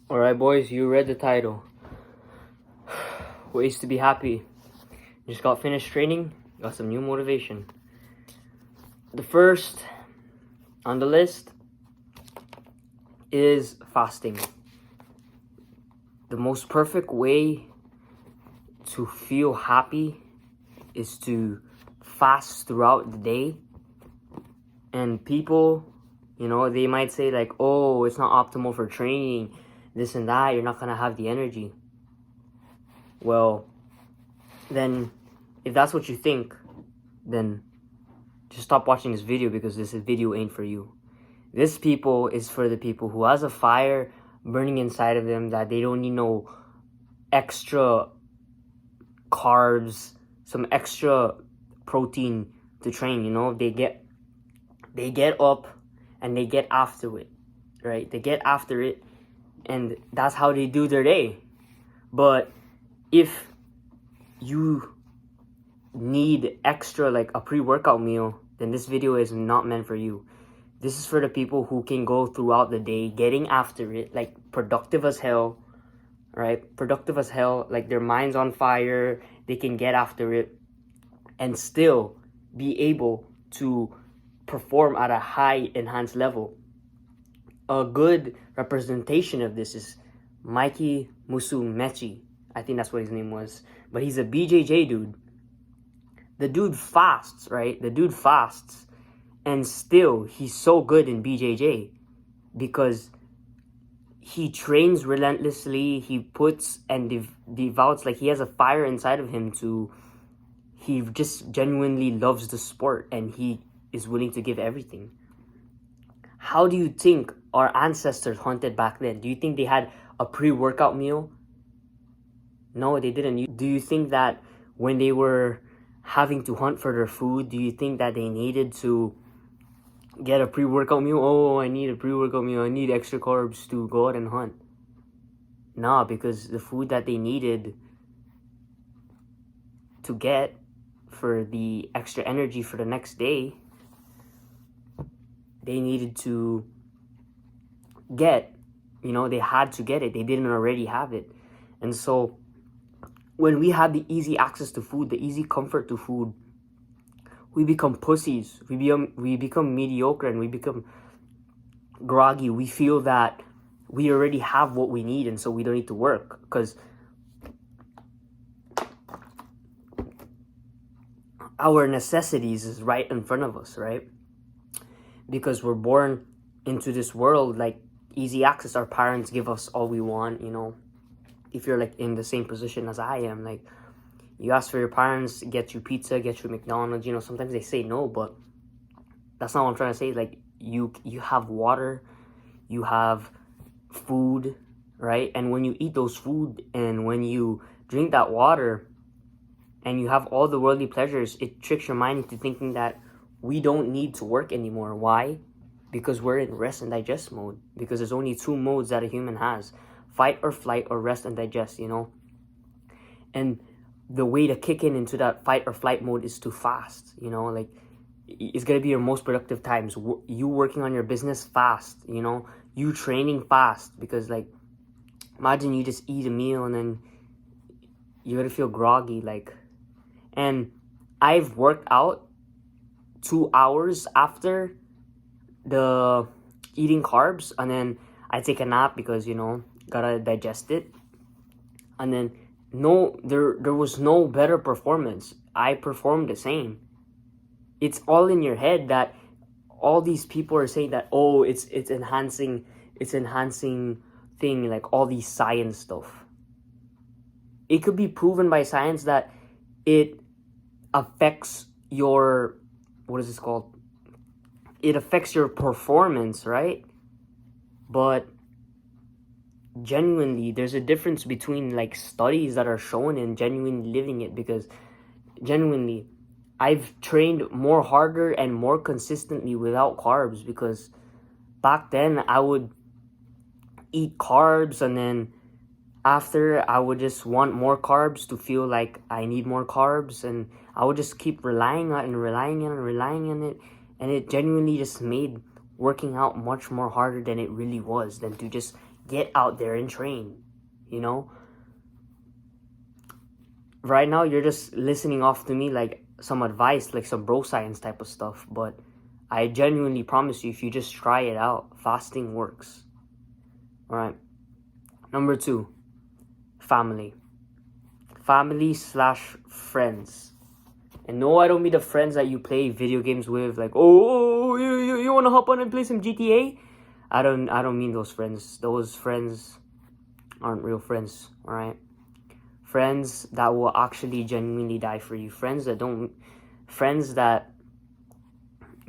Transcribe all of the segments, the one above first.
Alright, boys, you read the title. Ways to be happy. Just got finished training, got some new motivation. The first on the list is fasting. The most perfect way to feel happy is to fast throughout the day. And people, they might say like, oh, it's not optimal for training, this and that, you're not gonna have the energy. Well, then if that's what you think, then just stop watching this video, because this video ain't for you. This people is for the people who has a fire burning inside of them, that they don't need no extra carbs, some extra protein to train. They get up and they get after it, right? They get after it, and that's how they do their day. But if you need extra, like a pre-workout meal, then this video is not meant for you. This is for the people who can go throughout the day getting after it, like productive as hell, right? Productive as hell, like their mind's on fire, they can get after it and still be able to perform at a high enhanced level. A good representation of this is Mikey Musumeci. I think that's what his name was. But he's a BJJ dude. The dude fasts, right? The dude fasts. And still, he's so good in BJJ because he trains relentlessly. He puts and devotes, like he has a fire inside of him he just genuinely loves the sport, and he is willing to give everything. How do you think our ancestors hunted back then? Do you think they had a pre-workout meal? No, they didn't. Do you think that when they were having to hunt for their food, do you think that they needed to get a pre-workout meal? Oh, I need a pre-workout meal. I need extra carbs to go out and hunt. Nah, because the food that they needed to get for the extra energy for the next day, they needed to get. They had to get it. They didn't already have it. And so when we have the easy access to food, the easy comfort to food, we become pussies. We become mediocre, and we become groggy. We feel that we already have what we need, and so we don't need to work, because our necessities is right in front of us, right? Because we're born into this world like easy access. Our parents give us all we want. If you're like in the same position as I am, like you ask for your parents to get you pizza, get you McDonald's, sometimes they say no, but that's not what I'm trying to say. Like you have water, you have food, right? And when you eat those food and when you drink that water and you have all the worldly pleasures, it tricks your mind into thinking that we don't need to work anymore. Why? Because we're in rest and digest mode. Because there's only two modes that a human has: fight or flight, or rest and digest, And the way to kick into that fight or flight mode is to fast, like it's going to be your most productive times. You working on your business, fast, you training, fast, because like imagine you just eat a meal and then you're going to feel groggy, and I've worked out 2 hours after the eating carbs, and then I take a nap because, gotta digest it. And then there was no better performance. I performed the same. It's all in your head that all these people are saying that, oh, it's enhancing thing, like all these science stuff. It could be proven by science that it affects your, what is this called? It affects your performance, right? But genuinely, there's a difference between like studies that are shown and genuinely living it, because genuinely I've trained more harder and more consistently without carbs, because back then I would eat carbs and then after I would just want more carbs to feel like I need more carbs, and I would just keep relying on it, and it genuinely just made working out much more harder than it really was, than to just get out there and train, you know? Right now, you're just listening off to me like some advice, like some bro science type of stuff, but I genuinely promise you, if you just try it out, fasting works. All right. Number 2, family. Family/friends. And no, I don't mean the friends that you play video games with, like, oh, you want to hop on and play some GTA? I don't mean those friends. Those friends aren't real friends, all right? Friends that will actually genuinely die for you. Friends that,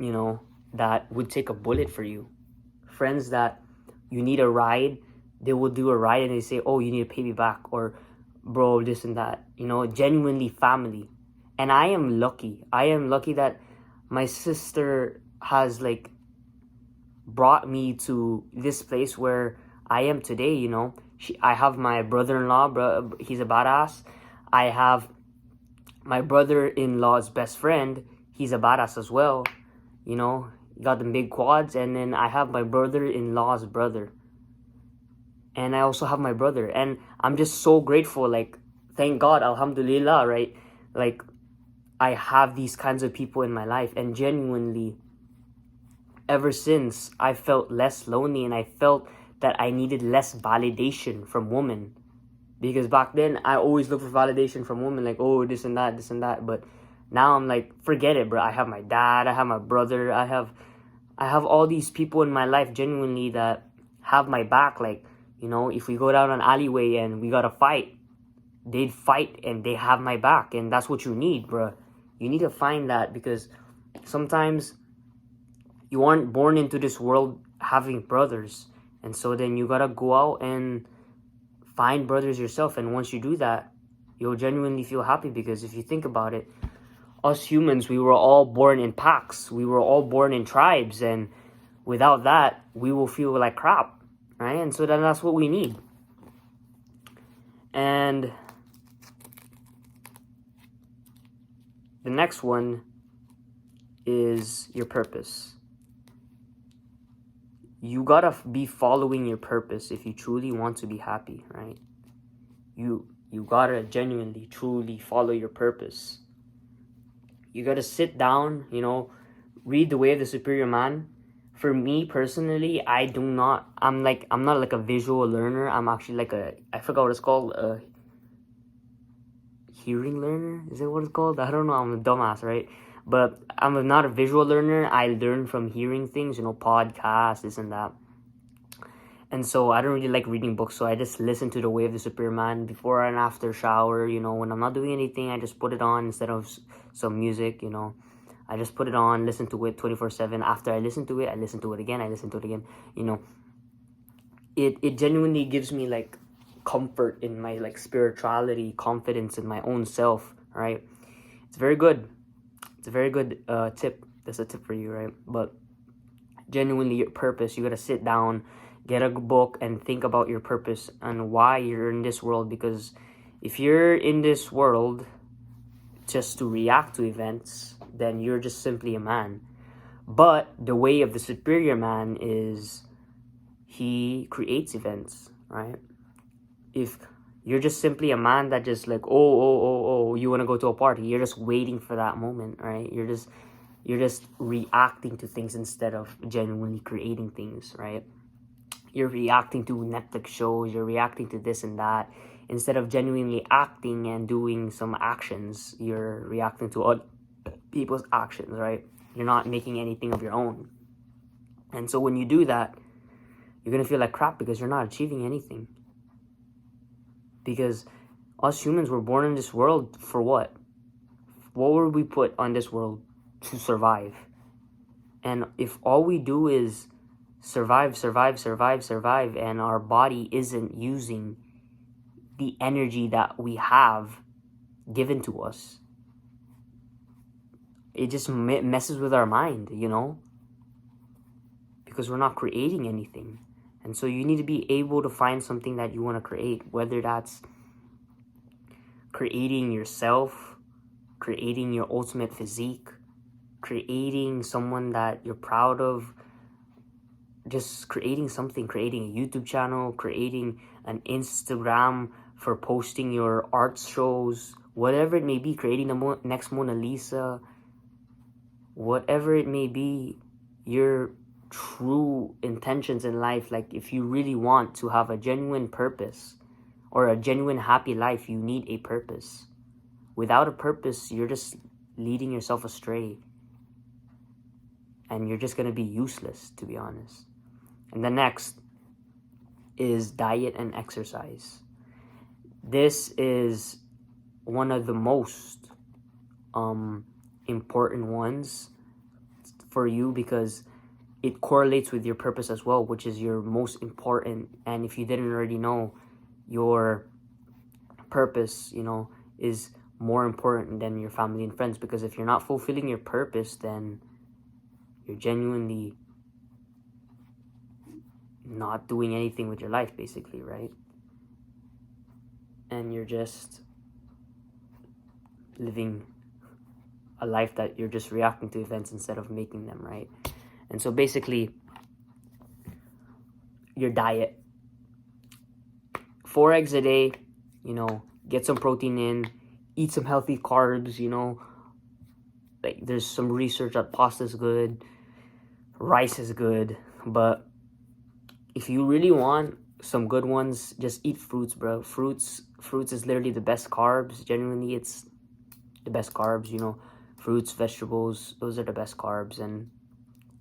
you know, that would take a bullet for you. Friends that you need a ride, they will do a ride and they say, oh, you need to pay me back, or bro, this and that. You know, genuinely family. And I am lucky. I am lucky that my sister has like brought me to this place where I am today, you know. I have my brother-in-law, bro, he's a badass. I have my brother-in-law's best friend, he's a badass as well. You know, got them big quads. And then I have my brother-in-law's brother. And I also have my brother. And I'm just so grateful, like, thank God, alhamdulillah, right? Like, I have these kinds of people in my life. And genuinely, ever since, I felt less lonely, and I felt that I needed less validation from women. Because back then, I always looked for validation from women, like, oh, this and that, this and that. But now I'm like, forget it, bro. I have my dad, I have my brother, I have all these people in my life genuinely that have my back. Like, you know, if we go down an alleyway and we gotta fight, they'd fight and they have my back. And that's what you need, bro. You need to find that, because sometimes you aren't born into this world having brothers. And so then you gotta go out and find brothers yourself. And once you do that, you'll genuinely feel happy. Because if you think about it, us humans, we were all born in packs. We were all born in tribes. And without that, we will feel like crap, right? And so then that's what we need. And the next one is your purpose. You gotta be following your purpose if you truly want to be happy, right? You gotta genuinely, truly follow your purpose. You gotta sit down, you know, read The Way of the Superior Man. For me personally, I'm not like a visual learner. I'm actually like I forgot what it's called, a hearing learner? Is that what it's called? I don't know, I'm a dumbass, right? But I'm not a visual learner. I learn from hearing things, you know, podcasts, this and that. And so I don't really like reading books, so I just listen to The Way of the Superior Man before and after shower. You know, when I'm not doing anything, I just put it on instead of some music, you know. I just put it on, listen to it 24/7. After I listen to it, I listen to it again, you know. It genuinely gives me like comfort in my like spirituality, confidence in my own self, right? It's very good. It's a very good tip. That's a tip for you, right? But genuinely, your purpose, you gotta sit down, get a book, and think about your purpose and why you're in this world. Because if you're in this world just to react to events, then you're just simply a man. But the way of the superior man is he creates events, right? If you're just simply a man that just like, oh, you want to go to a party, you're just waiting for that moment, right? You're just reacting to things instead of genuinely creating things, right? You're reacting to Netflix shows, you're reacting to this and that. Instead of genuinely acting and doing some actions, you're reacting to other people's actions, right? You're not making anything of your own. And so when you do that, you're going to feel like crap because you're not achieving anything. Because us humans were born in this world for what? What were we put on this world? To survive. And if all we do is survive, and our body isn't using the energy that we have given to us, it just messes with our mind, you know, because we're not creating anything. And so you need to be able to find something that you want to create, whether that's creating yourself, creating your ultimate physique, creating someone that you're proud of, just creating something, creating a YouTube channel, creating an Instagram for posting your art shows, whatever it may be, creating the next Mona Lisa, whatever it may be, your true intentions in life. Like, if you really want to have a genuine purpose or a genuine happy life, you need a purpose. Without a purpose, you're just leading yourself astray. And you're just going to be useless, to be honest. And the next is diet and exercise. This is one of the most important ones for you, because it correlates with your purpose as well, which is your most important. And if you didn't already know, your purpose, is more important than your family and friends. Because if you're not fulfilling your purpose, then you're genuinely not doing anything with your life, basically, right? And you're just living a life that you're just reacting to events instead of making them, right? And so basically, your diet, 4 eggs a day, get some protein in, eat some healthy carbs, like there's some research that pasta is good, rice is good, but if you really want some good ones, just eat fruits, bro. Fruits is literally the best carbs. Genuinely, it's the best carbs, fruits, vegetables, those are the best carbs. And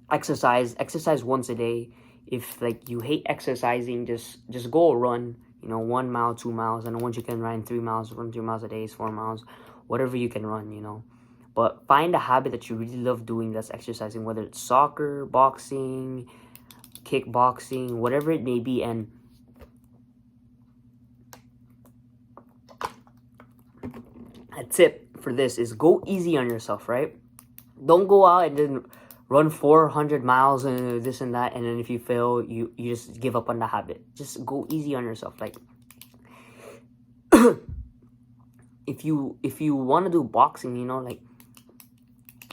exercise once a day. If like you hate exercising, just go run, 1 mile, 2 miles. And once you can run 3 miles, run 3 miles a day, 4 miles, whatever you can run, But find a habit that you really love doing that's exercising, whether it's soccer, boxing, kickboxing, whatever it may be. And a tip for this is go easy on yourself, right? Don't go out and then run 400 miles and this and that, and then if you fail, you just give up on the habit. Just go easy on yourself. Like, if you want to do boxing, like,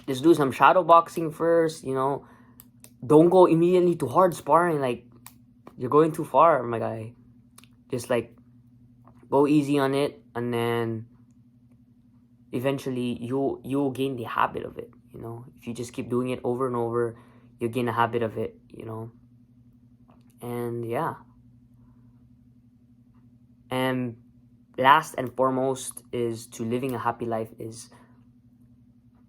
just do some shadow boxing first, Don't go immediately to hard sparring. Like, you're going too far, my guy. Just like go easy on it, and then eventually you'll gain the habit of it. If you just keep doing it over and over, you'll gain a habit of it. And yeah. And last and foremost is to living a happy life is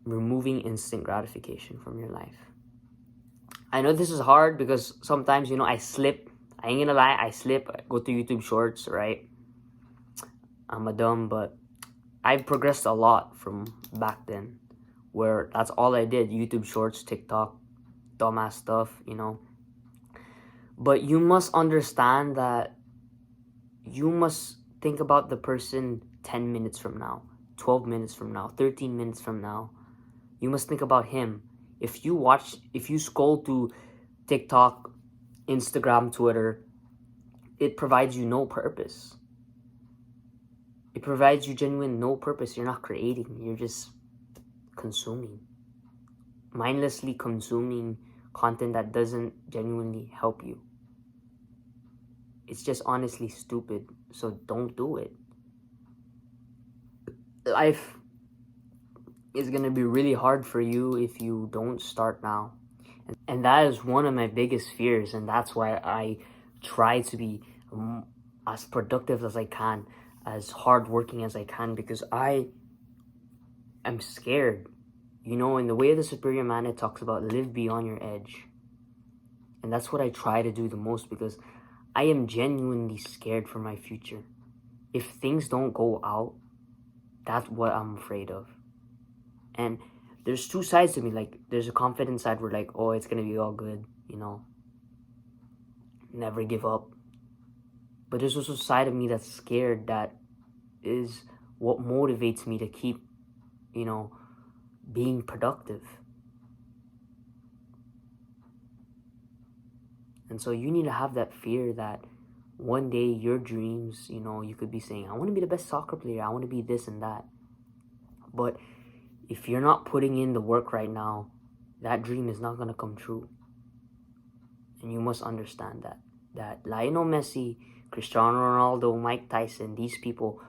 removing instant gratification from your life. I know this is hard because sometimes, I slip. I ain't gonna lie, I slip. I go to YouTube Shorts, right? I'm a dumb, but I've progressed a lot from back then, where that's all I did. YouTube Shorts, TikTok, dumbass stuff, But you must understand that you must think about the person 10 minutes from now, 12 minutes from now, 13 minutes from now. You must think about him. If you scroll to TikTok, Instagram, Twitter, it provides you no purpose. It provides you genuine no purpose. You're not creating. You're just consuming. Mindlessly consuming content that doesn't genuinely help you. It's just honestly stupid. So don't do it. Life is going to be really hard for you if you don't start now. And that is one of my biggest fears. And that's why I try to be as productive as I can, as hardworking as I can, because I am scared. In the Way of the Superior Man, it talks about live beyond your edge. And that's what I try to do the most, because I am genuinely scared for my future. If things don't go out, that's what I'm afraid of. And there's two sides to me. Like, there's a confident side where like, oh, it's gonna be all good, never give up. But there's also a side of me that's scared. That is what motivates me to keep, being productive. And so you need to have that fear that one day your dreams, you could be saying, I want to be the best soccer player. I want to be this and that. But if you're not putting in the work right now, that dream is not going to come true. And you must understand that Lionel Messi, Cristiano Ronaldo, Mike Tyson, these people,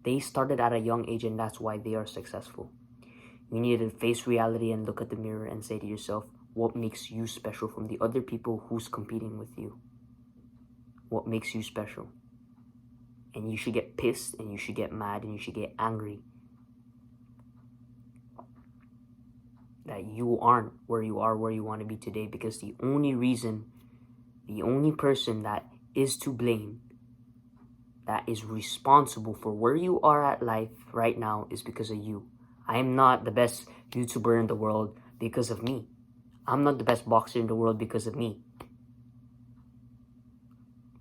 they started at a young age, and that's why they are successful. You need to face reality and look at the mirror and say to yourself, what makes you special from the other people who's competing with you? What makes you special? And you should get pissed, and you should get mad, and you should get angry that you aren't where you are, where you want to be today, because the only person that is to blame, that is responsible for where you are at life right now, is because of you. I am not the best YouTuber in the world because of me. I'm not the best boxer in the world because of me.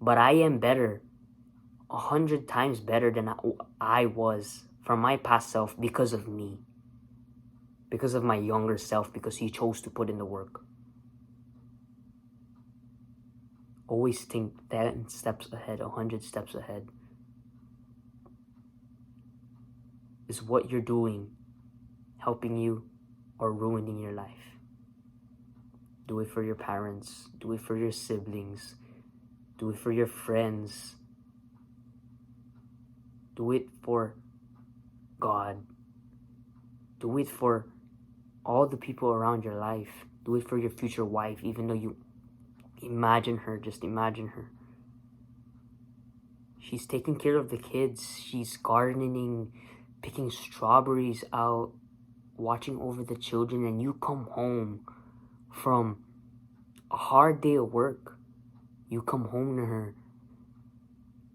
But I am better, 100 times better than I was from my past self because of me. Because of my younger self, because he chose to put in the work. Always think 10 steps ahead, 100 steps ahead. Is what you're doing helping you or ruining your life? Do it for your parents. Do it for your siblings. Do it for your friends. Do it for God. Do it for all the people around your life. Do it for your future wife, even though you imagine her, just imagine her. She's taking care of the kids. She's gardening, picking strawberries out, watching over the children, and you come home from a hard day of work. You come home to her.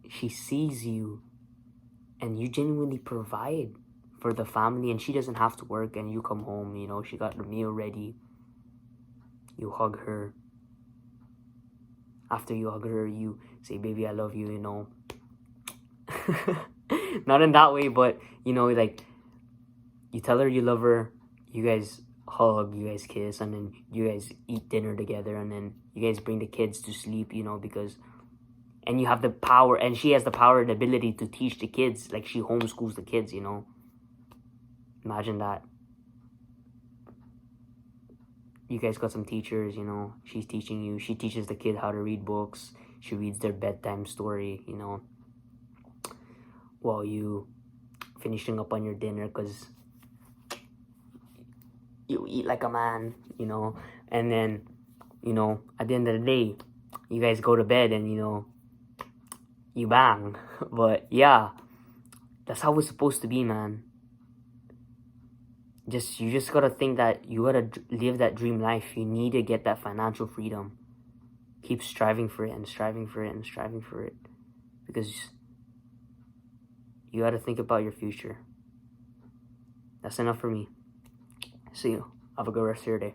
She sees you, and you genuinely provide for the family, and she doesn't have to work, and you come home, you know, she got the meal ready. You hug her. After you hug her, you say, baby, I love you, you know. Not in that way, but, you know, like, you tell her you love her, you guys hug, you guys kiss, and then you guys eat dinner together, and then you guys bring the kids to sleep, you know, because, and you have the power, and she has the power and ability to teach the kids, like she homeschools the kids, you know. Imagine that. You guys got some teachers, you know, she's teaching you, she teaches the kid how to read books, she reads their bedtime story, you know, while you finishing up on your dinner, because you eat like a man, you know, and then, you know, at the end of the day, you guys go to bed and, you know, you bang. But yeah, that's how it's supposed to be, man. You just gotta think that you gotta live that dream life. You need to get that financial freedom. Keep striving for it and striving for it and striving for it, because you gotta think about your future. That's enough for me. See you. Have a good rest of your day.